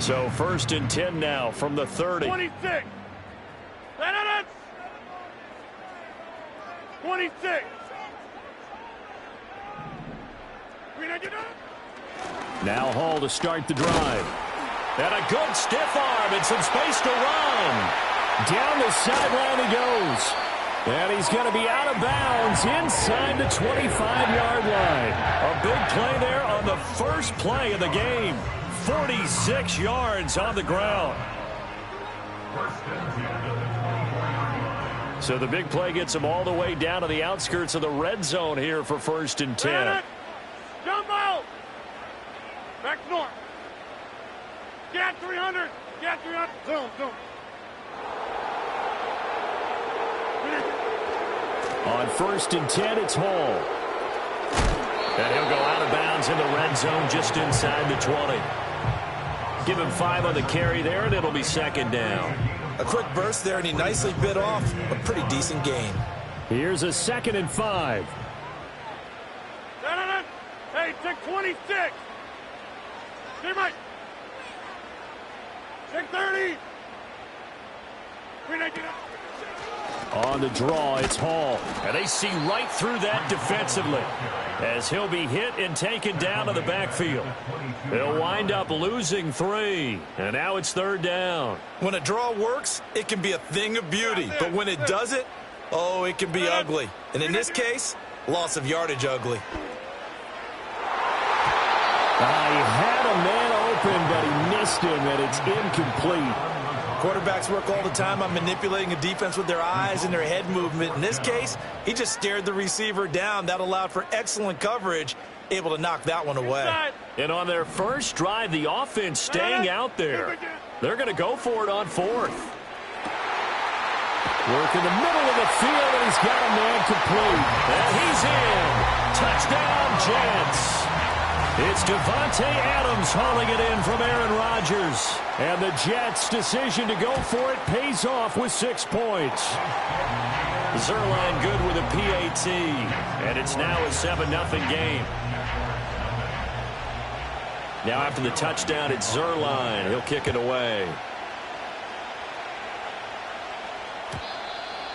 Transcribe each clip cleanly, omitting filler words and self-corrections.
So 1st and 10 now from the 30. 26. 26. Now Hall to start the drive. And a good stiff arm and some space to run. Down the sideline he goes. And he's going to be out of bounds inside the 25-yard line. A big play there on the first play of the game. 46 yards on the ground. So the big play gets him all the way down to the outskirts of the red zone here for 1st and 10. Jump out. Back north. Get 300. Get 300. Zoom. On 1st and 10, it's Hall. And he'll go out of bounds in the red zone just inside the 20. Give him 5 on the carry there, and it'll be 2nd down. A quick burst there, and he nicely bit off a pretty decent gain. Here's a 2nd and 5. Hey, take 26. Get right. Take 30. On the draw, it's Hall. And they see right through that defensively as he'll be hit and taken down to the backfield. They'll wind up losing 3. And now it's 3rd down. When a draw works, it can be a thing of beauty. But when it doesn't, oh, it can be ugly. And in this case, loss of yardage ugly. He had a man open, but he missed him, and it's incomplete. Quarterbacks work all the time on manipulating a defense with their eyes and their head movement. In this case, he just stared the receiver down. That allowed for excellent coverage, able to knock that one away. And on their first drive, the offense staying out there. They're going to go for it on 4th. Work in the middle of the field, and he's got a man complete. And he's in. Touchdown, Jets. It's Devontae Adams hauling it in from Aaron Rodgers. And the Jets' decision to go for it pays off with 6 points. Zuerlein good with a PAT. And it's now a 7-0 game. Now after the touchdown, it's Zuerlein. He'll kick it away.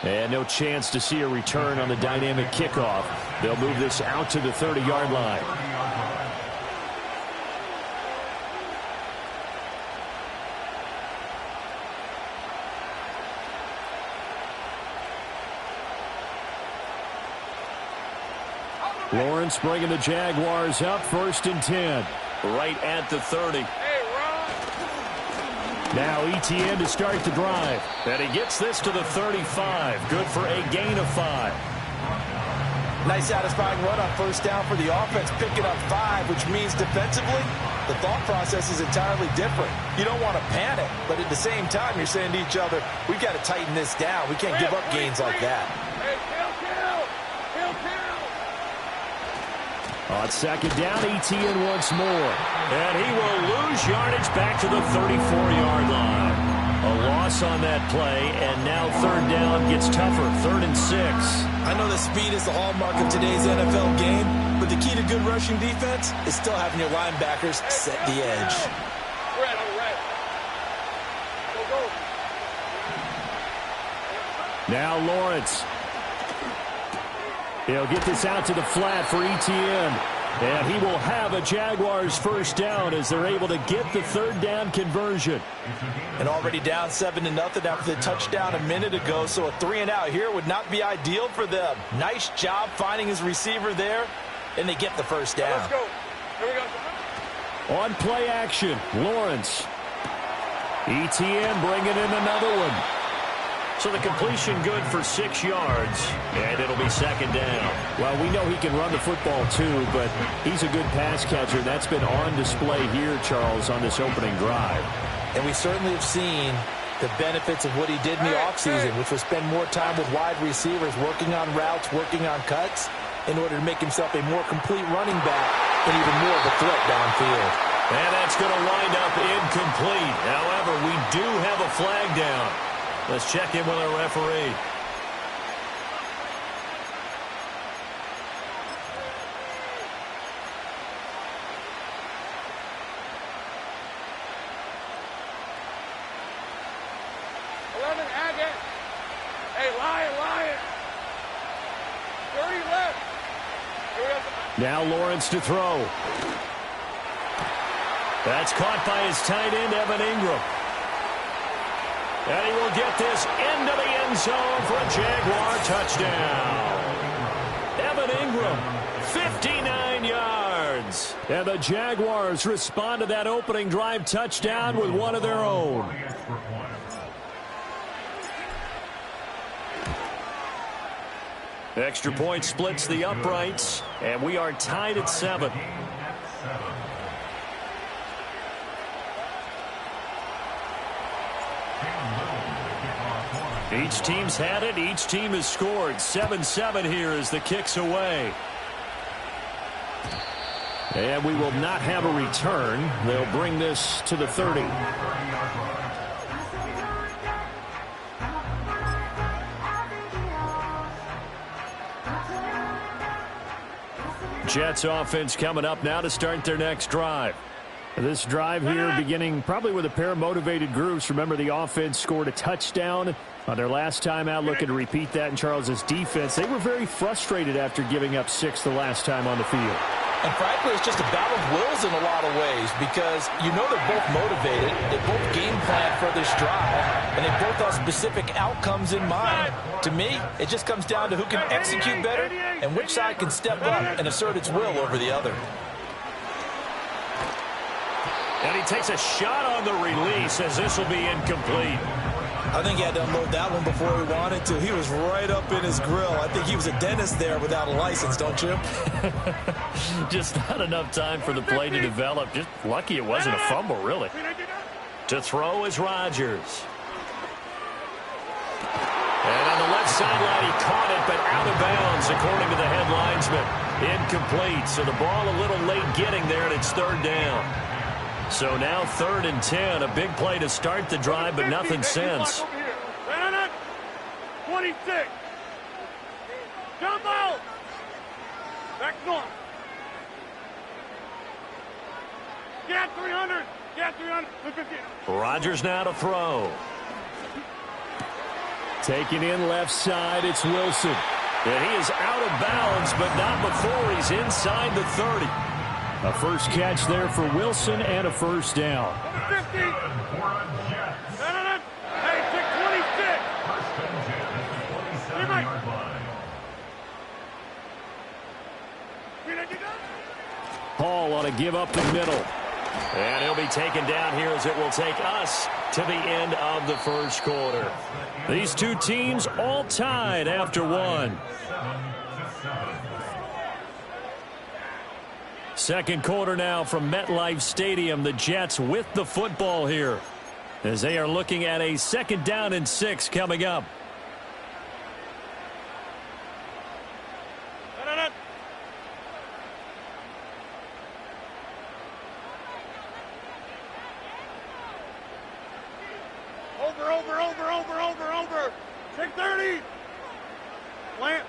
And no chance to see a return on the dynamic kickoff. They'll move this out to the 30-yard line. Lawrence bringing the Jaguars up 1st and 10. Right at the 30. Now Etienne to start the drive. And he gets this to the 35. Good for a gain of 5. Nice satisfying run on 1st down for the offense, picking up 5, which means defensively, the thought process is entirely different. You don't want to panic, but at the same time, you're saying to each other, we've got to tighten this down. We can't give up gains like that. On 2nd down, Etienne once more. And he will lose yardage back to the 34-yard line. A loss on that play, and now 3rd down gets tougher. 3rd and 6. I know that speed is the hallmark of today's NFL game, but the key to good rushing defense is still having your linebackers set the edge. Now Lawrence. He'll get this out to the flat for Etienne. And he will have a Jaguars 1st down as they're able to get the 3rd down conversion. And already down 7-0 after the touchdown a minute ago, so a 3-and-out here would not be ideal for them. Nice job finding his receiver there, and they get the 1st down. Let's go. Here we go. On play action, Lawrence. Etienne bringing in another one. So the completion good for 6 yards, and it'll be 2nd down. Well, we know he can run the football too, but he's a good pass catcher. That's been on display here, Charles, on this opening drive. And we certainly have seen the benefits of what he did in the offseason, which was spend more time with wide receivers, working on routes, working on cuts, in order to make himself a more complete running back and even more of a threat downfield. And that's going to wind up incomplete. However, we do have a flag down. Let's check in with our referee. Lie. 30 left. Here we go. Now Lawrence to throw. That's caught by his tight end, Evan Ingram. And he will get this into the end zone for a Jaguar touchdown. Evan Ingram, 59 yards. And the Jaguars respond to that opening drive touchdown with one of their own. Extra point splits the uprights, and we are tied at 7. Each team's had it. Each team has scored. 7-7 here as the kick's away. And we will not have a return. They'll bring this to the 30. Jets offense coming up now to start their next drive. This drive here beginning probably with a pair of motivated groups. Remember, the offense scored a touchdown on their last time out, looking to repeat that in Charles's defense. They were very frustrated after giving up 6 the last time on the field. And frankly, it's just a battle of wills in a lot of ways because you know they're both motivated, they both game plan for this drive, and they both have specific outcomes in mind. To me, it just comes down to who can execute better and which side can step up and assert its will over the other. And he takes a shot on the release as this will be incomplete. I think he had to unload that one before he wanted to. He was right up in his grill. I think he was a dentist there without a license, don't you? Just not enough time for the play to develop. Just lucky it wasn't a fumble, really. To throw is Rodgers. And on the left sideline, he caught it, but out of bounds, according to the head linesman. Incomplete, so the ball a little late getting there, and it's 3rd down. So now 3rd and 10, a big play to start the drive, but nothing since. 26. Jump out. Back north. Get 300. Get 300. Rodgers now to throw. Taking in left side, it's Wilson. And he is out of bounds, but not before he's inside the 30. A first catch there for Wilson and a first down. 50. Hey, take 26. Paul on a give up the middle. And he'll be taken down here as it will take us to the end of the first quarter. These two teams all tied after 1. Second quarter now from MetLife Stadium. The Jets with the football here as they are looking at a 2nd down and 6 coming up. Over. 630. Plant.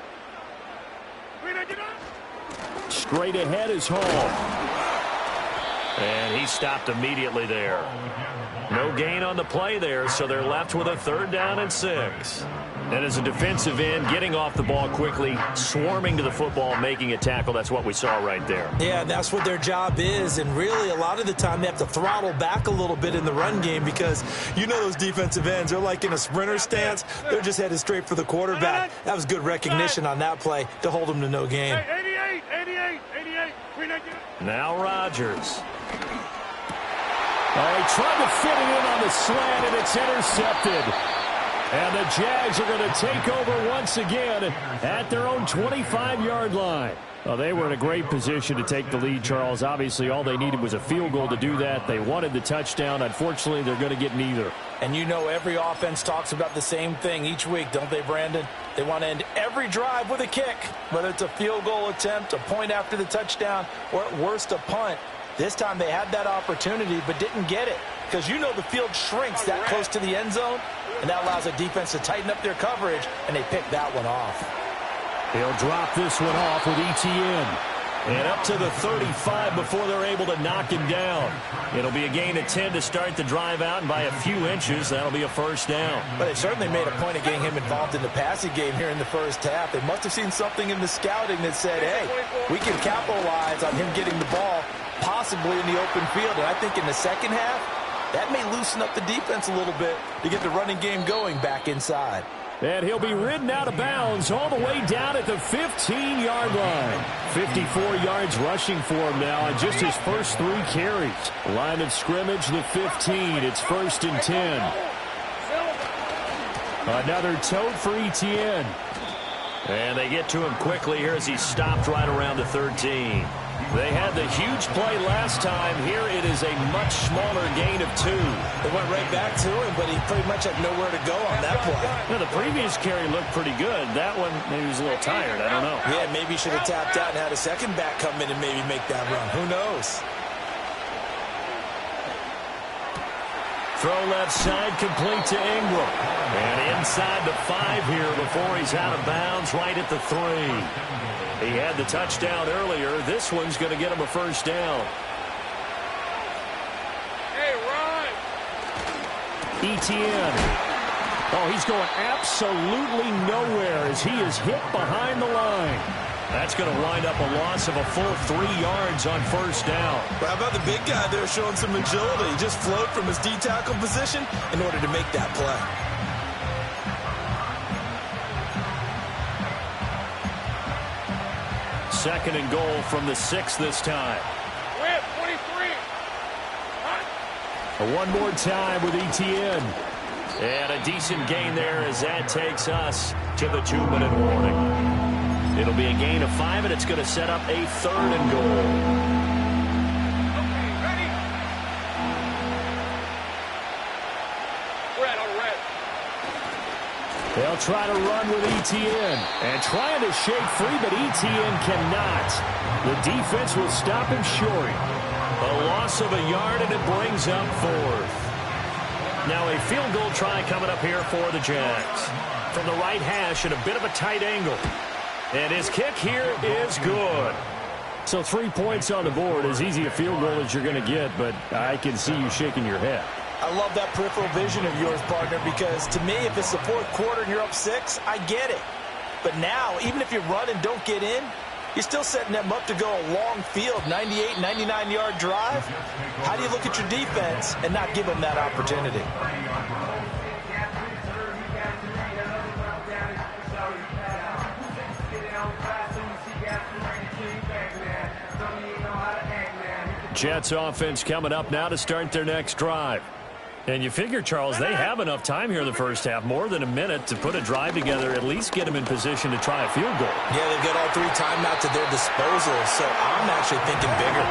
Straight ahead is Hall. And he stopped immediately there. No gain on the play there, so they're left with a 3rd down and 6. And as a defensive end, getting off the ball quickly, swarming to the football, making a tackle, that's what we saw right there. Yeah, that's what their job is, and really a lot of the time they have to throttle back a little bit in the run game because you know those defensive ends, they're like in a sprinter stance. They're just headed straight for the quarterback. That was good recognition on that play to hold them to no gain. 88. Now Rodgers. Oh, he tried to fit it in on the slant, and it's intercepted. And the Jags are going to take over once again at their own 25-yard line. Well, they were in a great position to take the lead, Charles. Obviously, all they needed was a field goal to do that. They wanted the touchdown. Unfortunately, they're going to get neither. And you know every offense talks about the same thing each week, don't they, Brandon? They want to end every drive with a kick, whether it's a field goal attempt, a point after the touchdown, or at worst a punt. This time they had that opportunity but didn't get it because you know the field shrinks that close to the end zone, and that allows the defense to tighten up their coverage, and they pick that one off. They'll drop this one off with ETN. And up to the 35 before they're able to knock him down. It'll be a gain of 10 to start the drive out, and by a few inches, that'll be a first down. But they certainly made a point of getting him involved in the passing game here in the first half. They must have seen something in the scouting that said, hey, we can capitalize on him getting the ball, possibly in the open field. And I think in the second half, that may loosen up the defense a little bit to get the running game going back inside. And he'll be ridden out of bounds all the way down at the 15-yard line. 54 yards rushing for him now on just his first 3 carries. Line of scrimmage, the 15. It's 1st and 10. Another tote for Etienne. And they get to him quickly here as he stopped right around the 13. They had the huge play last time. Here it is a much smaller gain of 2. They went right back to him, but he pretty much had nowhere to go on that play. Well, the previous carry looked pretty good. That one, maybe he was a little tired. I don't know. Yeah, maybe he should have tapped out and had a second back come in and maybe make that run. Who knows? Throw left side, complete to Ingram. And inside the 5 here before he's out of bounds, right at the 3. He had the touchdown earlier. This one's going to get him a first down. Hey, run! Etienne. Oh, he's going absolutely nowhere as he is hit behind the line. That's going to wind up a loss of a full 3 yards on first down. Well, how about the big guy there showing some agility? He just flowed from his D-tackle position in order to make that play. Second and goal from the 6 this time. Whip, 23. One more time with Etienne. And a decent gain there as that takes us to the 2-minute warning. It'll be a gain of 5, and it's going to set up a 3rd and goal. Okay, ready? Red on red. They'll try to run with Etienne. And trying to shake free, but Etienne cannot. The defense will stop him short. A loss of a yard, and it brings up 4th. Now a field goal try coming up here for the Jags. From the right hash at a bit of a tight angle. And his kick here is good. So 3 points on the board, as easy a field goal as you're going to get, but I can see you shaking your head. I love that peripheral vision of yours, partner, because to me, if it's the 4th quarter and you're up 6, I get it. But now, even if you run and don't get in, you're still setting them up to go a long field, 98, 99-yard drive. How do you look at your defense and not give them that opportunity? Jets offense coming up now to start their next drive. And you figure, Charles, they have enough time here in the first half, more than a minute, to put a drive together, at least get them in position to try a field goal. Yeah, they've got all 3 timeouts at their disposal, so I'm actually thinking bigger.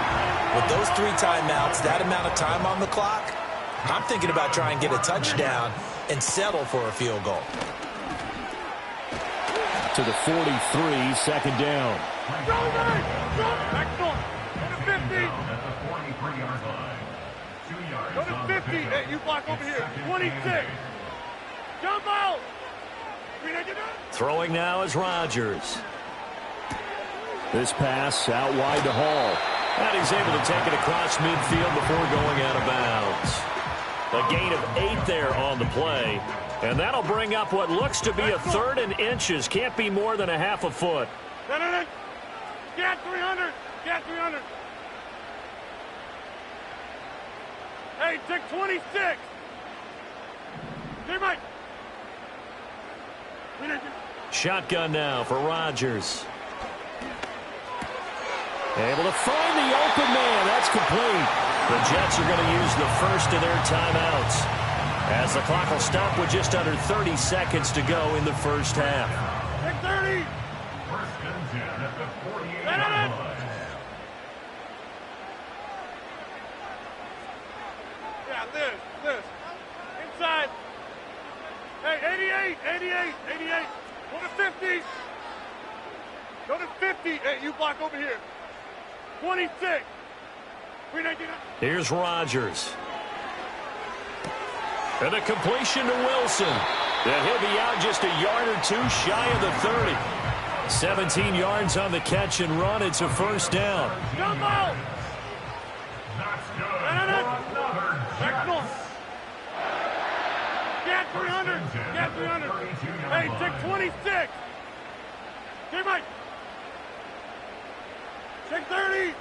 With those 3 timeouts, that amount of time on the clock, I'm thinking about trying to get a touchdown and settle for a field goal. To the 43, second down. Go, guys! Go! Back door! Go to 50! Go to 50! Hey, you block over here. 26! Jump out! Throwing now is Rodgers. This pass out wide to Hall. And he's able to take it across midfield before going out of bounds. A gain of 8 there on the play. And that'll bring up what looks to be a 3rd and inches. Can't be more than a half a foot. Get 300! Get 300! Hey, take 26! Hey, Mike! Shotgun now for Rodgers. Able to find the open man. That's complete. The Jets are going to use the first of their timeouts, as the clock will stop with just under 30 seconds to go in the first half. Take 30! First and 10 at the 48. Yeah, this. Inside. Hey, 88. Go to 50. Go to 50. Hey, you block over here. 26. Here's Rodgers. And a completion to Wilson. And he'll be out just a yard or 2 shy of the 30. 17 yards on the catch and run. It's a first down. Jumbo! Get 300! Get 300! Hey, take 26! Hey, Mike! Take 30!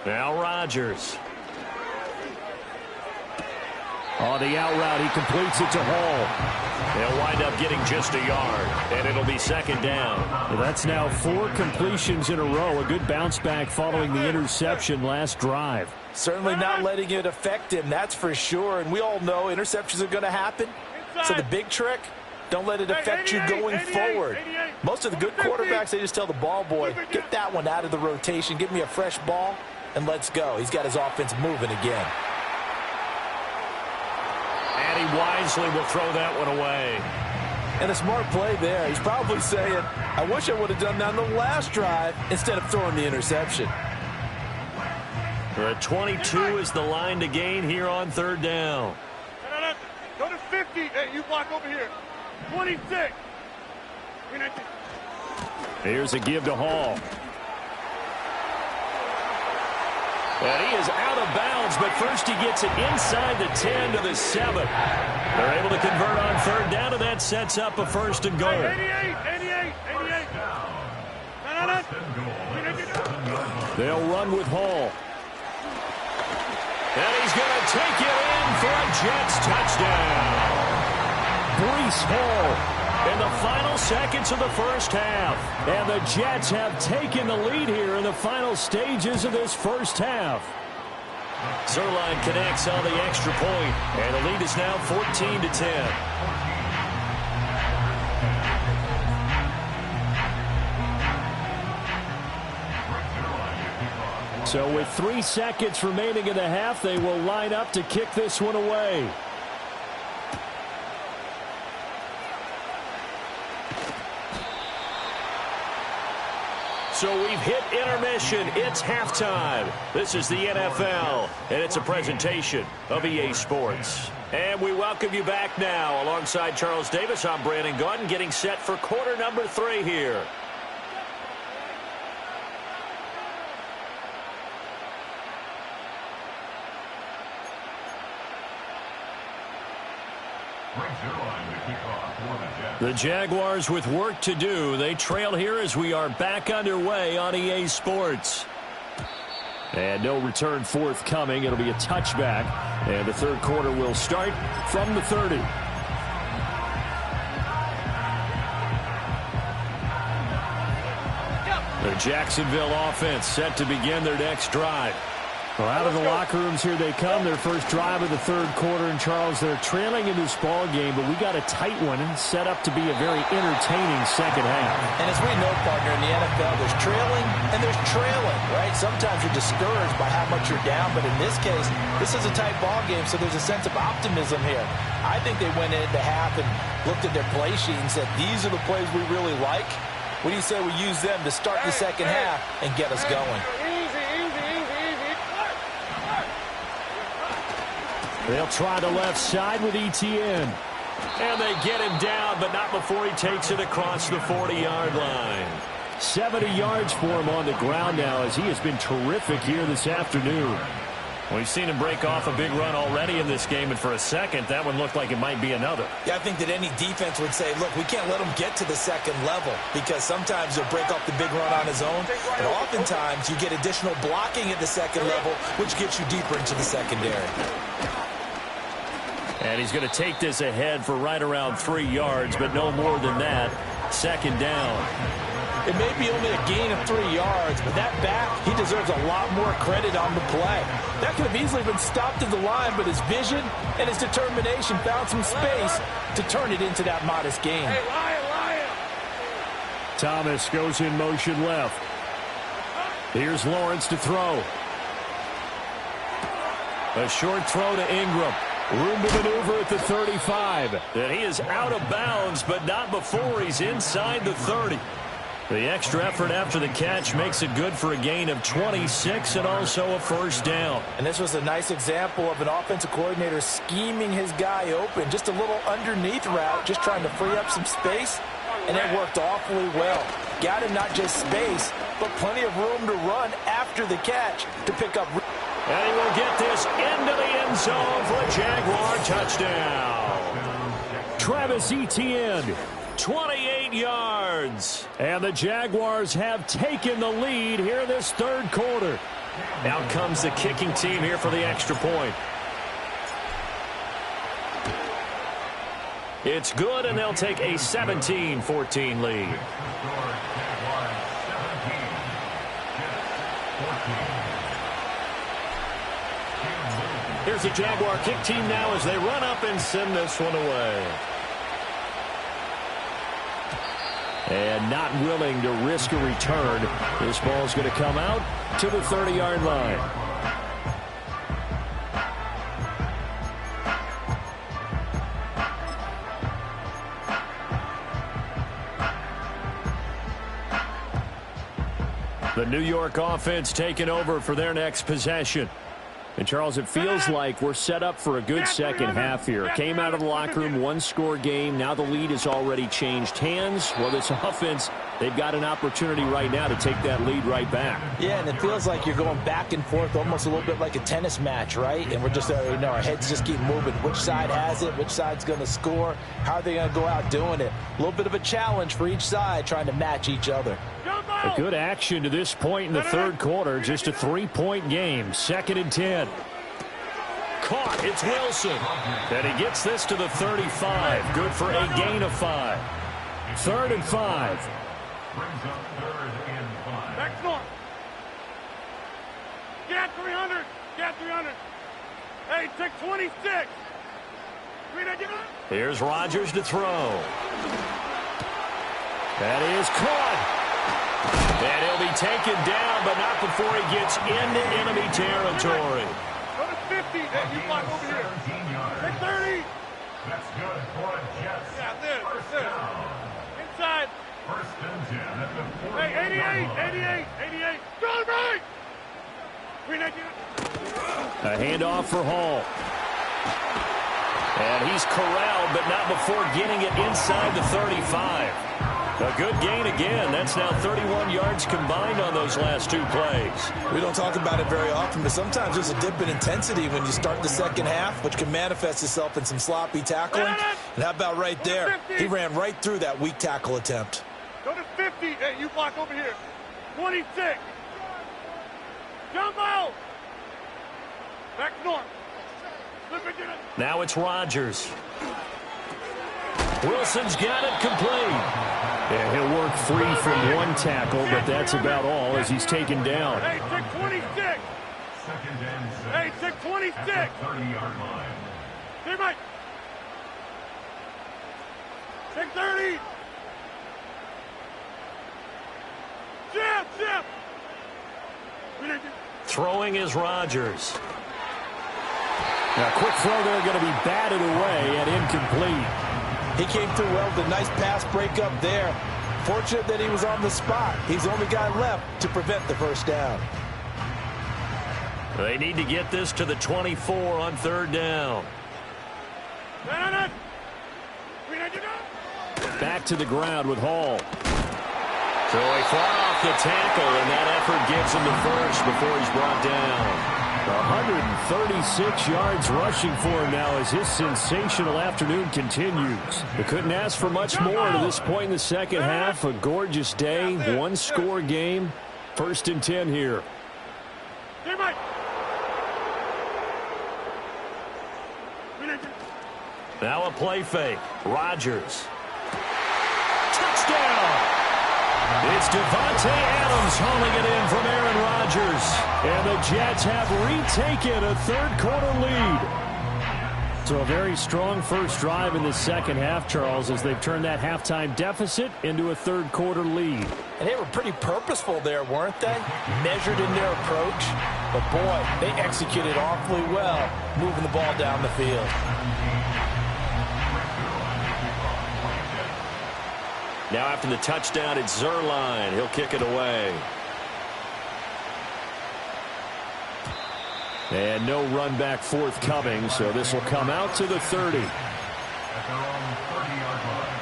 Now Rodgers. On the out route, he completes it to Hall. They'll wind up getting just a yard, and it'll be second down. Well, that's now 4 completions in a row. A good bounce back following the interception last drive. Certainly not letting it affect him, that's for sure. And we all know interceptions are going to happen. So the big trick, don't let it affect you going forward. Most of the good quarterbacks, they just tell the ball boy, get that one out of the rotation, give me a fresh ball, and let's go. He's got his offense moving again. And he wisely will throw that one away. And a smart play there. He's probably saying, I wish I would have done that on the last drive instead of throwing the interception. The 22 is the line to gain here on third down. Go to 50. Hey, you block over here. 26. Here's a give to Hall. And he is out of bounds, but first he gets it inside the 10 to the 7. They're able to convert on third down, and that sets up a first and goal. 88. They'll run with Hall. And he's going to take it in for a Jets touchdown. Breece Hall in the final seconds of the first half. And the Jets have taken the lead here in the final stages of this first half. Zuerlein connects on the extra point, and the lead is now 14-10. So with 3 seconds remaining in the half, they will line up to kick this one away. So we've hit intermission. It's halftime. This is the NFL, and it's a presentation of EA Sports. And we welcome you back now. Alongside Charles Davis, I'm Brandon Gaudin, getting set for quarter number 3 here. The Jaguars with work to do. They trail here as we are back underway on EA Sports. And no return forthcoming. It'll be a touchback. And the third quarter will start from the 30. The Jacksonville offense set to begin their next drive. Well, out of the locker rooms here they come. Their first drive of the third quarter. And, Charles, they're trailing in this ball game, but we got a tight one set up to be a very entertaining second half. And as we know, partner, in the NFL, there's trailing and there's trailing, right? Sometimes you're discouraged by how much you're down, but in this case, this is a tight ball game, so there's a sense of optimism here. I think they went into half and looked at their play sheet and said, these are the plays we really like. What do you say we use them to start the second half and get us going? They'll try the left side with Etienne. And they get him down, but not before he takes it across the 40-yard line. 70 yards for him on the ground now, as he has been terrific here this afternoon. We've seen him break off a big run already in this game, and for a second, that one looked like it might be another. Yeah, I think that any defense would say, look, we can't let him get to the second level, because sometimes he'll break off the big run on his own, and oftentimes you get additional blocking at the second level, which gets you deeper into the secondary. And he's going to take this ahead for right around 3 yards, but no more than that. Second down. It may be only a gain of 3 yards, but that back, he deserves a lot more credit on the play. That could have easily been stopped at the line, but his vision and his determination found some space to turn it into that modest gain. Hey, Lion! Thomas goes in motion left. Here's Lawrence to throw. A short throw to Ingram. Room to maneuver at the 35. And he is out of bounds, but not before he's inside the 30. The extra effort after the catch makes it good for a gain of 26 and also a first down. And this was a nice example of an offensive coordinator scheming his guy open. Just a little underneath route, just trying to free up some space. and it worked awfully well. Got him not just space, but plenty of room to run after the catch to pick up. And he will get this into the end zone for a Jaguar touchdown. Travis Etienne, 28 yards. And the Jaguars have taken the lead here this third quarter. Out comes the kicking team here for the extra point. It's good, and they'll take a 17-14 lead. Here's the Jaguar kick team now as they run up and send this one away. And not willing to risk a return. This ball's going to come out to the 30-yard line. The New York offense taking over for their next possession. And, Charles, it feels like we're set up for a good second half here. Came out of the locker room, one-score game. Now the lead has already changed hands. Well, this offense, they've got an opportunity right now to take that lead right back. Yeah, and it feels like you're going back and forth almost a little bit like a tennis match, right? And we're just, our heads just keep moving. Which side has it? Which side's going to score? How are they going to go out doing it? A little bit of a challenge for each side trying to match each other. A good action to this point in the third quarter. Just a 3-point game. 2nd and 10. Caught. It's Wilson. And he gets this to the 35. Good for a gain of 5. 3rd and 5. Back north. Get 300. Get 300. Hey, take 26. Here's Rodgers to throw. That is caught. And he'll be taken down, but not before he gets into enemy territory. Go to 50. Hey, you block over here. Take 30. That's good for a Jets. Yeah, this. Inside. 1st and 10 at the 40. Hey, 88. Go right. A handoff for Hall. And he's corralled, but not before getting it inside the 35. A good gain again. That's now 31 yards combined on those last 2 plays. We don't talk about it very often, but sometimes there's a dip in intensity when you start the second half, which can manifest itself in some sloppy tackling. And how about right there? He ran right through that weak tackle attempt. Go to 50. Hey, you block over here. 26. Jump out. Back north. Now it's Rodgers. Wilson's got it complete. And he'll work free from one tackle, but that's about all as he's taken down. Hey, take 26. 2nd and 6. Hey, take 26. 30-yard line. Hey, Mike. Take 30. Jim. Throwing is Rodgers. Now, quick throw there, going to be batted away and incomplete. He came through well with a nice pass breakup there. Fortunate that he was on the spot. He's the only guy left to prevent the first down. They need to get this to the 24 on 3rd down. Back to the ground with Hall. So he fought off the tackle, and that effort gets him to first before he's brought down. 136 yards rushing for him now as his sensational afternoon continues. They couldn't ask for much more to this point in the second half. A gorgeous day, one-score game. 1st and 10 here. Now a play fake. Rodgers. Touchdown! It's Davante Adams hauling it in from Aaron Rodgers. And the Jets have retaken a third-quarter lead. So a very strong first drive in the second half, Charles, as they've turned that halftime deficit into a third-quarter lead. And they were pretty purposeful there, weren't they? Measured in their approach. But, boy, they executed awfully well, moving the ball down the field. Now after the touchdown, it's Zuerlein. He'll kick it away. And no run back forthcoming, so this will come out to the 30. At their own 30-yard line.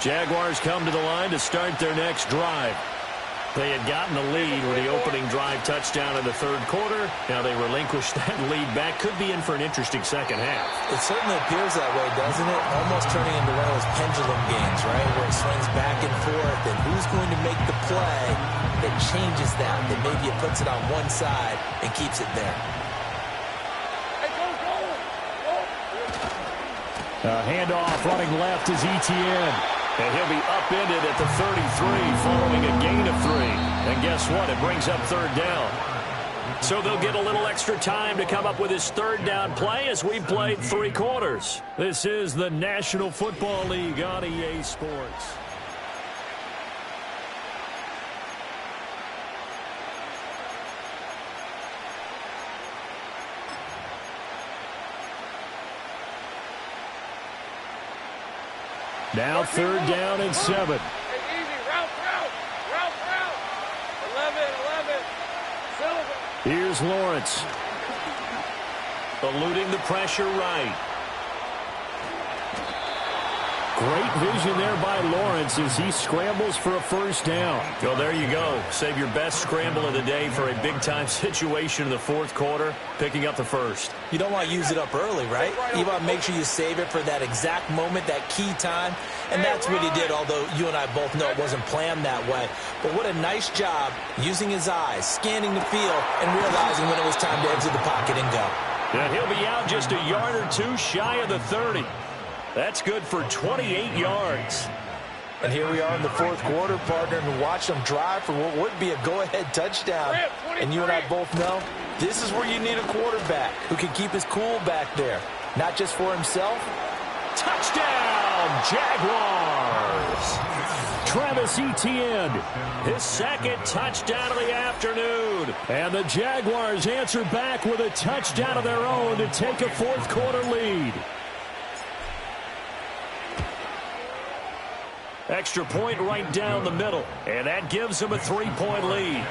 Jaguars come to the line to start their next drive. They had gotten the lead with the opening drive touchdown in the third quarter. Now they relinquish that lead back. Could be in for an interesting second half. It certainly appears that way, doesn't it? Almost turning into one of those pendulum games, right, where it swings back and forth. And who's going to make the play that changes that maybe it puts it on one side and keeps it there? Handoff running left is Etienne. And he'll be upended at the 33 following a gain of 3. And guess what? It brings up third down. So they'll get a little extra time to come up with his third down play as we played 3 quarters. This is the National Football League on EA Sports. Now third down and 7. Hey, easy. Route. 11. Silver. Here's Lawrence. Eluding the pressure right. Great vision there by Lawrence as he scrambles for a first down. Well, there you go. Save your best scramble of the day for a big-time situation in the fourth quarter, picking up the first. You don't want to use it up early, right? You want to make sure you save it for that exact moment, that key time. And that's what he did, although you and I both know it wasn't planned that way. But what a nice job using his eyes, scanning the field, and realizing when it was time to exit the pocket and go. And he'll be out just a yard or 2 shy of the 30. That's good for 28 yards. And here we are in the fourth quarter, partner, and watch them drive for what would be a go-ahead touchdown. And you and I both know this is where you need a quarterback who can keep his cool back there, not just for himself. Touchdown, Jaguars! Travis Etienne, His second touchdown of the afternoon. and the Jaguars answer back with a touchdown of their own to take a fourth quarter lead. Extra point right down the middle, and that gives them a 3-point lead.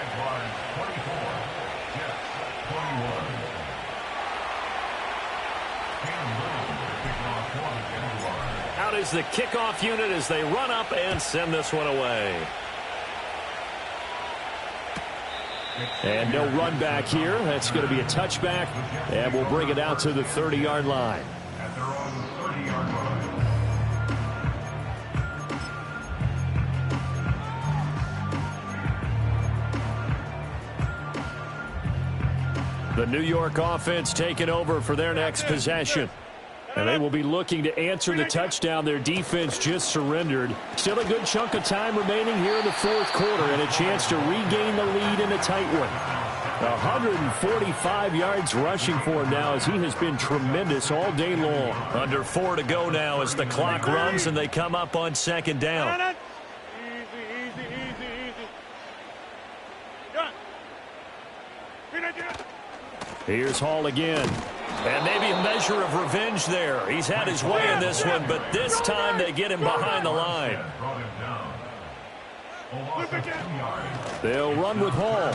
Out is the kickoff unit as they run up and send this one away. And no run back here. That's going to be a touchback, and we'll bring it out to the 30-yard line. At their own 30-yard line. The New York offense taking over for their next possession. And they will be looking to answer the touchdown their defense just surrendered. Still a good chunk of time remaining here in the fourth quarter and a chance to regain the lead in a tight one. 145 yards rushing for him now as he has been tremendous all day long. Under 4 to go now as the clock runs and they come up on second down. Easy. Done. Here's Hall again. And maybe a measure of revenge there. He's had his way in this one, but this time they get him behind the line. Brought him down. A loss of 2 yards. They'll run with Hall.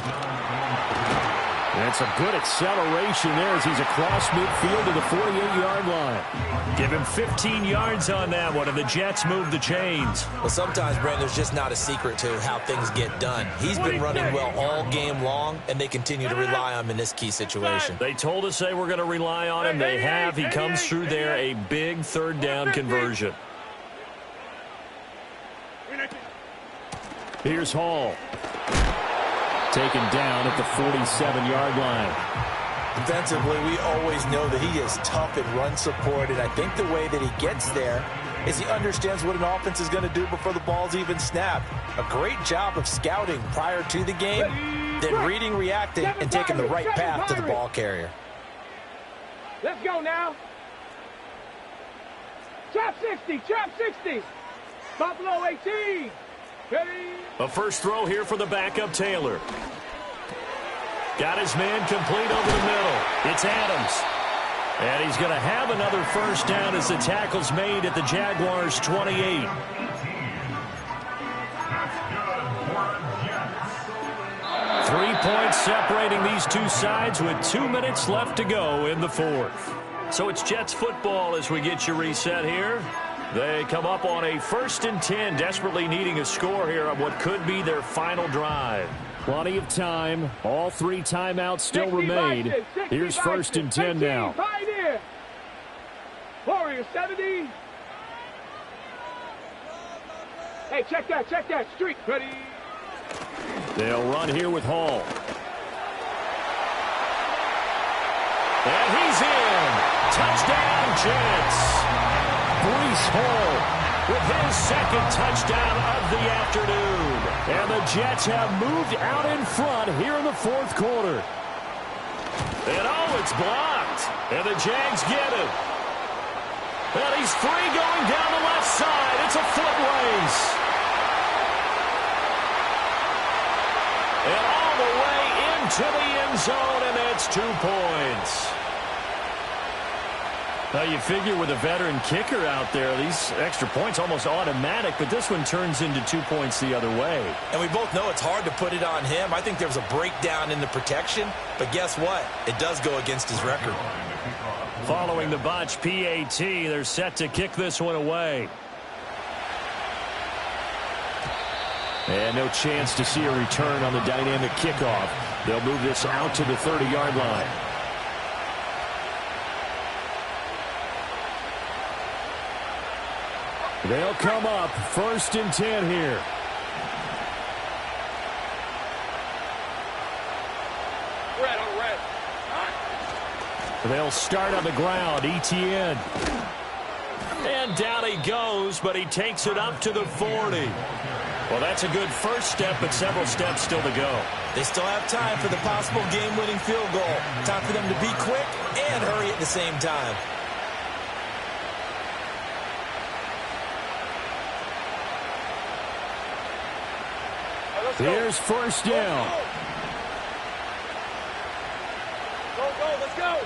And some good acceleration there as he's across midfield to the 48-yard line. Give him 15 yards on that one, and the Jets move the chains. Well, sometimes, Brandon, there's just not a secret to how things get done. He's been running well all game long, and they continue to rely on him in this key situation. They told us they were going to rely on him. They have. He comes through there, a big third down conversion. Here's Hall. Taken down at the 47-yard line. Defensively, we always know that he is tough in run support, and I think the way that he gets there is he understands what an offense is going to do before the ball's even snapped. A great job of scouting prior to the game, then reading, reacting, and taking the right path to the ball carrier. Let's go now. Trap 60. Buffalo 18. A first throw here for the backup Taylor. Got his man complete over the middle. It's Adams. And he's going to have another first down as the tackle's made at the Jaguars' 28. 3 points separating these two sides with 2 minutes left to go in the fourth. So it's Jets football as we get you reset here. They come up on a 1st and 10, desperately needing a score here on what could be their final drive. Plenty of time. All 3 timeouts still remain. Here's 1st and 10 now. Warrior 70. Hey, check that. Street, ready. They'll run here with Hall. And he's in. Touchdown, Jets. Breece Hall with his 2nd touchdown of the afternoon. And the Jets have moved out in front here in the 4th quarter. And it's blocked. And the Jags get it. And he's free going down the left side. It's a foot race. And all the way into the end zone, and it's 2 points. Now, you figure with a veteran kicker out there, these extra points almost automatic, but this one turns into 2 points the other way. And we both know it's hard to put it on him. I think there was a breakdown in the protection, but guess what? It does go against his record. Following the botch PAT, they're set to kick this one away. And no chance to see a return on the dynamic kickoff. They'll move this out to the 30-yard line. They'll come up 1st and 10 here. Red. They'll start on the ground. Etienne. And down he goes, but he takes it up to the 40. Well, that's a good first step, but several steps still to go. They still have time for the possible game-winning field goal. Time for them to be quick and hurry at the same time. Here's 1st down. Let's go.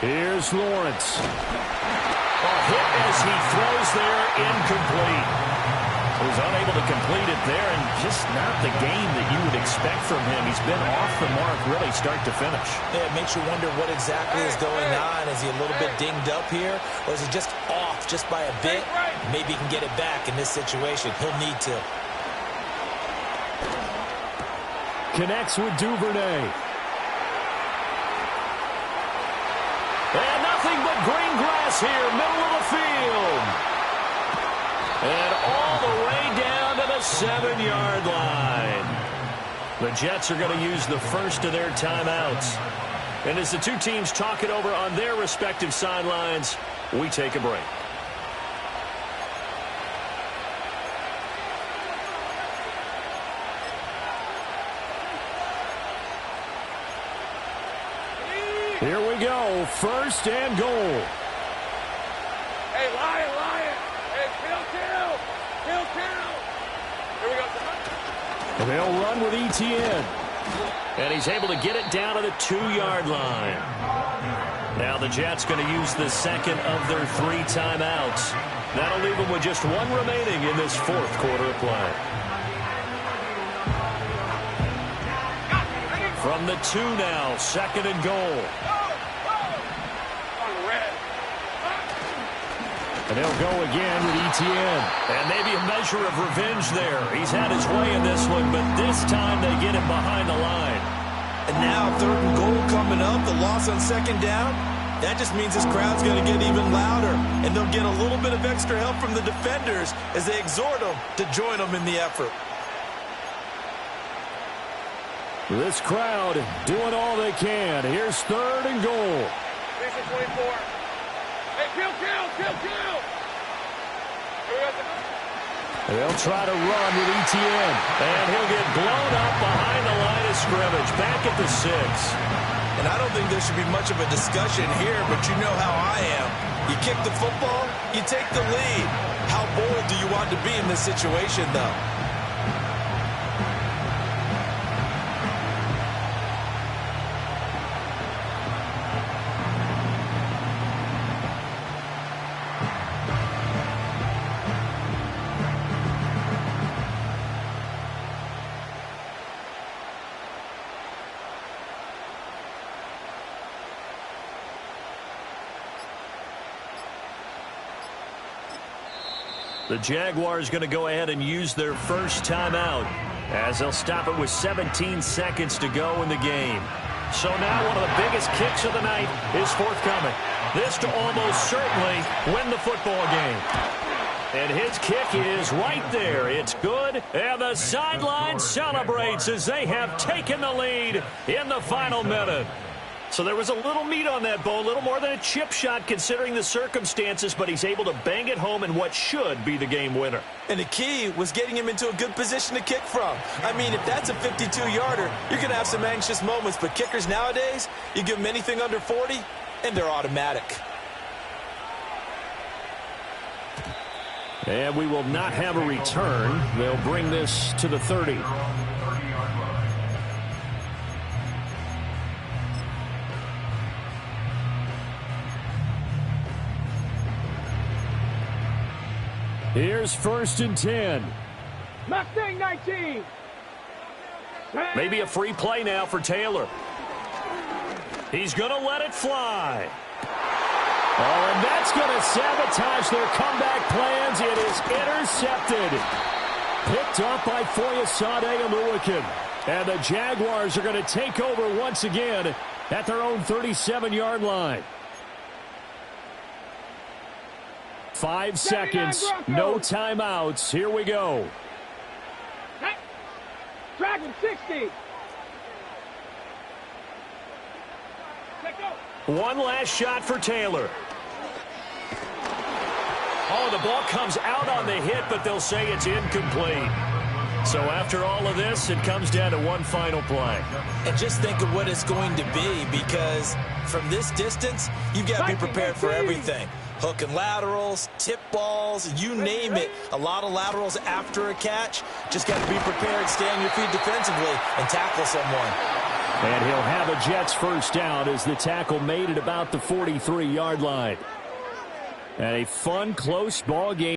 Here's Lawrence. A hit as he throws there, incomplete. He was unable to complete it there, and just not the game that you would expect from him. He's been off the mark really start to finish. Yeah, it makes you wonder what exactly is going on. Is he a little bit dinged up here, or is he just off just by a bit? Maybe he can get it back in this situation. He'll need to. Connects with Duvernay. And nothing but green grass here, middle of the field. And all the way down to the 7-yard line. The Jets are going to use the first of their timeouts. And as the two teams talk it over on their respective sidelines, we take a break. Here we go, 1st and goal. Hey, Lion. Hey, kill. Here we go. And they'll run with Etienne. And he's able to get it down to the 2-yard line. Now the Jets going to use the 2nd of their 3 timeouts. That'll leave them with just 1 remaining in this 4th quarter of play. From the 2 now, 2nd and goal. And they'll go again with Etienne. And maybe a measure of revenge there. He's had his way in this one, but this time they get him behind the line. And now 3rd and goal coming up, the loss on 2nd down. That just means this crowd's going to get even louder. And they'll get a little bit of extra help from the defenders as they exhort them to join them in the effort. This crowd doing all they can. Here's 3rd and goal. 24. Hey, kill. They'll try to run with Etienne. And he'll get blown up behind the line of scrimmage. Back at the 6. And I don't think there should be much of a discussion here, but you know how I am. You kick the football, you take the lead. How bold do you want to be in this situation, though? The Jaguars going to go ahead and use their first timeout as they'll stop it with 17 seconds to go in the game. So now one of the biggest kicks of the night is forthcoming. This to almost certainly win the football game. And his kick is right there. It's good. And the sideline celebrates as they have taken the lead in the final minute. So there was a little meat on that bone, a little more than a chip shot considering the circumstances, but he's able to bang it home in what should be the game winner. And the key was getting him into a good position to kick from. I mean, if that's a 52-yarder, you're going to have some anxious moments, but kickers nowadays, you give them anything under 40, and they're automatic. And we will not have a return. They'll bring this to the 30. Here's 1st and 10. Mustang 19. Maybe a free play now for Taylor. He's going to let it fly. Oh, and that's going to sabotage their comeback plans. It is intercepted. Picked up by Foyesade Oluokun. And the Jaguars are going to take over once again at their own 37-yard line. 5 seconds, no timeouts. Here we go. Dragon 60. One last shot for Taylor. Oh, the ball comes out on the hit, but they'll say it's incomplete. So after all of this, it comes down to one final play. And just think of what it's going to be, because from this distance, you've got to be prepared for everything. Hook and laterals, tip balls, you name it. A lot of laterals after a catch. Just got to be prepared, stay on your feet defensively, and tackle someone. And he'll have a Jets first down as the tackle made it about the 43-yard line. And a fun, close ball game.